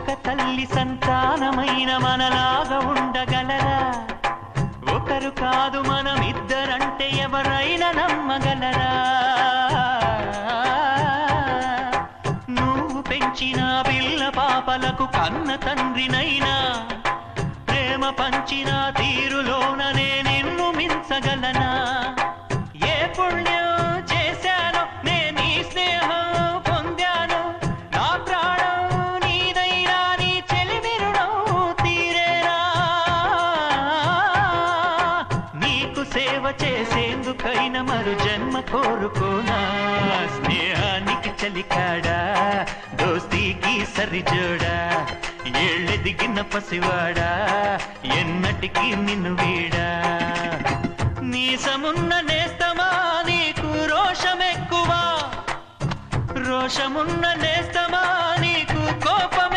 ఒక తల్లి సంతానమైన మనలాగా ఉండగలరా? ఒకరు కాదు మనమిద్దరంటే ఎవరైనా నమ్మగలరా? నువ్వు పెంచిన పిల్ల పాపలకు కన్న తండ్రినైనా ప్రేమ పంచిన తీరులోననే నిన్ను మించగలనా? ఏ పుణ్యం చేశానో నేను ఈ స్నేహం పొందాను, నా ప్రాణం నీదైనా నీ చెలిమిరుడం తీరేనా? నీకు సేవ చేసేందుకైనా మరు జన్మ కోరుకోనా? స్నేహానికి చలికాడా, దోస్తీకి సరిజోడా, ఏళ్ళెదిగిన పసివాడా ఎన్నటికీ నిన్ను వీడా? నీసమున్న నేస్తమా నీకు రోషమెక్కువ, రోషమున్న నేస్తమా నీకు కోపమే